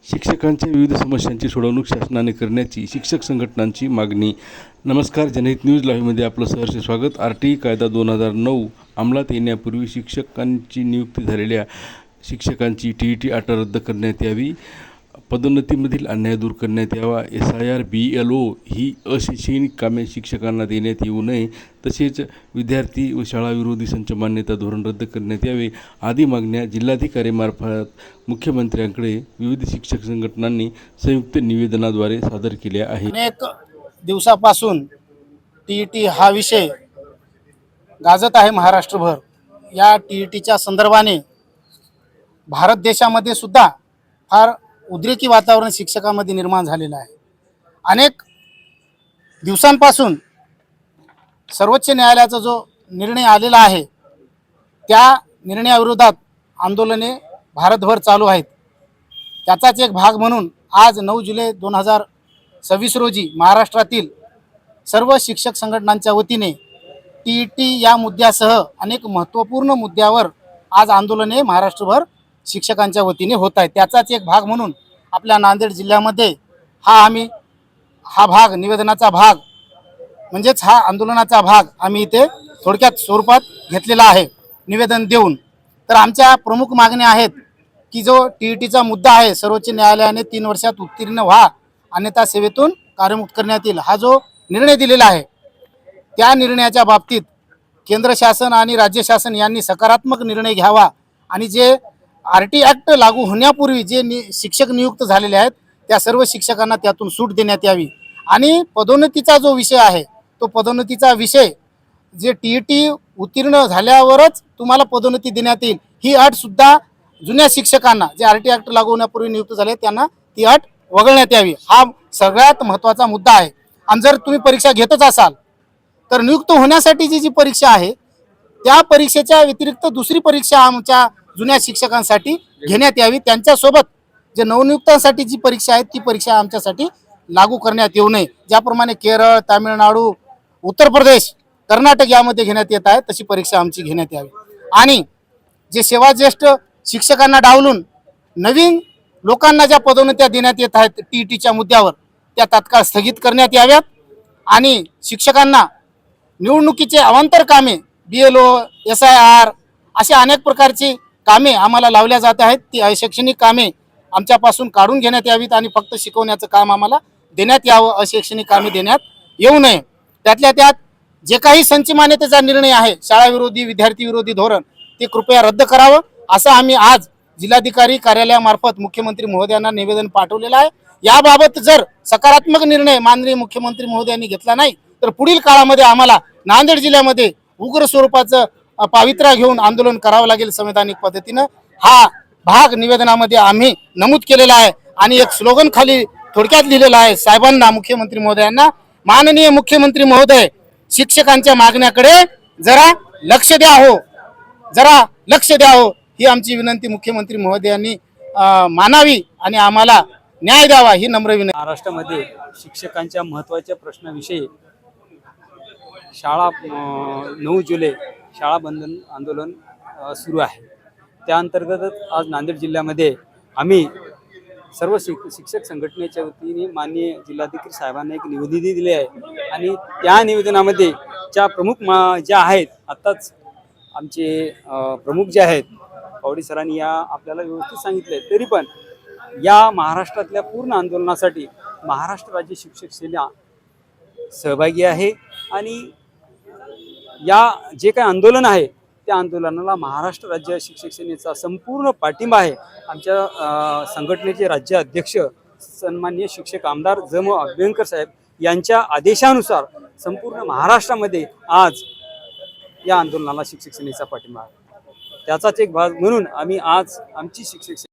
शिक्षकांच्या विविध समस्यांची सोडवणूक शासनाने करण्याची शिक्षक संघटनांची मागणी. नमस्कार, जनहित न्यूज लाईव्हमध्ये आपलं सहर्ष स्वागत. RTI कायदा 2009 अंमलात येण्यापूर्वी शिक्षकांची नियुक्ती झालेल्या शिक्षकांची TET अट रद्द करण्यात यावी. पदोन्नतीमधील अन्याय दूर करण्यात यावा. SIR BLO ही अशैक्षणिक कामे शिक्षकांना देण्यात येऊ नये. तसेच विद्यार्थी व शाळाविरोधी संच मान्यता धोरण रद्द करण्यात यावे आदी मागण्या जिल्हाधिकाऱ्यांमार्फत मुख्यमंत्र्यांकडे विविध शिक्षक संघटनांनी संयुक्त निवेदनाद्वारे सादर केल्या आहेत. अनेक दिवसापासून TET हा विषय गाजत आहे महाराष्ट्रभर. या TETच्या संदर्भाने भारत देशामध्ये सुद्धा फार उद्रेकी वातावरण शिक्षकांमध्ये निर्माण झालेलं आहे. अनेक दिवसांपासून सर्वोच्च न्यायालयाचा जो निर्णय आलेला आहे त्या निर्णयाविरोधात आंदोलने भारतभर चालू आहेत. त्याचाच एक भाग म्हणून आज 9 जुलै 2026 रोजी महाराष्ट्रातील सर्व शिक्षक संघटनांच्या वतीने TET या मुद्द्यासह अनेक महत्त्वपूर्ण मुद्द्यावर आज आंदोलने महाराष्ट्रभर शिक्षकांच्या वतीने होत आहेत. त्याचाच एक भाग म्हणून आपल्या नांदेड जिल्ह्यामध्ये हा भाग निवेदनाचा भाग म्हणजेच हा आंदोलनाचा भाग आम्ही इथे थोडक्यात स्वरूपात घेतलेला आहे निवेदन देऊन. तर आमच्या प्रमुख मागण्या आहेत की जो TETचा मुद्दा आहे सर्वोच्च न्यायालयाने 3 वर्षात उत्तीर्ण व्हा अन्यथा सेवेतून कार्यमुक्त करण्यात येईल हा जो निर्णय दिलेला आहे त्या निर्णयाच्या बाबतीत केंद्र शासन आणि राज्य शासन यांनी सकारात्मक निर्णय घ्यावा आणि जे RT ॲक्ट लागू होण्यापूर्वी जे शिक्षक नियुक्त झालेले आहेत त्या सर्व शिक्षकांना त्यातून सूट देण्यात यावी. आणि पदोन्नतीचा जो विषय आहे तो पदोन्नतीचा विषय जे TET उत्तीर्ण झाल्यावरच तुम्हाला पदोन्नती देण्यात येईल ही अटसुद्धा जुन्या शिक्षकांना जे RT ॲक्ट लागू होण्यापूर्वी नियुक्त झाले त्यांना ती अट वगळण्यात यावी. हा सगळ्यात महत्त्वाचा मुद्दा आहे. आणि जर तुम्ही परीक्षा घेतच असाल तर नियुक्त होण्यासाठीची जी परीक्षा आहे त्या परीक्षेच्या व्यतिरिक्त दुसरी परीक्षा आमच्या जुन्या शिक्षकांसाठी घेण्यात यावी. त्यांच्यासोबत जे नवनियुक्तांसाठी जी परीक्षा आहे ती परीक्षा आमच्यासाठी लागू करण्यात येऊ नये. ज्याप्रमाणे केरळ, तामिळनाडू, उत्तर प्रदेश, कर्नाटक यामध्ये घेण्यात येत आहे तशी परीक्षा आमची घेण्यात यावी. आणि जे सेवाज्येष्ठ शिक्षकांना डावलून नवीन लोकांना ज्या पदोन्नत्या देण्यात येत आहेत TETच्या मुद्द्यावर त्या तात्काळ स्थगित करण्यात याव्यात. आणि शिक्षकांना निवडणुकीचे अवांतर कामे BLO, SIR असे अनेक प्रकारची कामे आम्हाला लावल्या जात आहेत ती अशैक्षणिक कामे आमच्यापासून काढून घेण्यात यावीत आणि फक्त शिकवण्याचं काम आम्हाला देण्यात यावं. अशैक्षणिक कामे देण्यात येऊ नये. त्यातल्या त्यात जे काही संच मान्यतेचा निर्णय आहे शाळाविरोधी विद्यार्थी विरोधी धोरण ते कृपया रद्द करावं असं आम्ही आज जिल्हाधिकारी कार्यालयामार्फत मुख्यमंत्री महोदयांना निवेदन पाठवलेलं आहे. याबाबत जर सकारात्मक निर्णय माननीय मुख्यमंत्री महोदयांनी घेतला नाही तर पुढील काळामध्ये आम्हाला नांदेड जिल्ह्यामध्ये उग्र स्वरूपाचं पावित्र्य घेऊन आंदोलन करावं लागेल संवैधानिक पद्धतीनं. हा भाग निवेदनामध्ये आम्ही नमूद केलेला आहे आणि एक स्लोगन खाली थोडक्यात लिहिलेलं आहे साहेबांना, मुख्यमंत्री महोदयांना, माननीय मुख्यमंत्री महोदय शिक्षकांच्या मागण्याकडे जरा लक्ष द्या हो, जरा लक्ष द्या हो ही आमची विनंती मुख्यमंत्री महोदयांनी मानावी आणि आम्हाला न्याय द्यावा ही नम्र विनंती. महाराष्ट्रामध्ये शिक्षकांच्या महत्त्वाच्या प्रश्नाविषयी शाळा 9 जुलै शाळा बंद आंदोलन सुरू आहे. त्या अंतर्गतच आज नांदेड जिल्ह्यामध्ये आम्ही सर्व शिक्षक संघटनेच्या वतीने माननीय जिल्हाधिकारी साहेबांना एक निवेदन दिले आहे आणि त्या निवेदनामध्ये ज्या प्रमुख ज्या आहेत आत्ताच आमचे प्रमुख जे आहेत पावडी सरांनी या आपल्याला व्यवस्थित सांगितले. तरी पण या महाराष्ट्रातल्या पूर्ण आंदोलनासाठी महाराष्ट्र राज्य शिक्षक सेना सहभागी आहे आणि या जे काही आंदोलन आहे त्या आंदोलनाला महाराष्ट्र राज्य शिक्षक सेनेचा संपूर्ण पाठिंबा आहे. आमच्या संघटनेचे राज्य अध्यक्ष सन्माननीय शिक्षक आमदार जम अभ्यंकर साहेब यांच्या आदेशानुसार संपूर्ण महाराष्ट्रामध्ये आज या आंदोलनाला शिक्षक सेनेचा पाठिंबा आहे. त्याचाच एक भाग म्हणून आम्ही आज आमची शिक्षक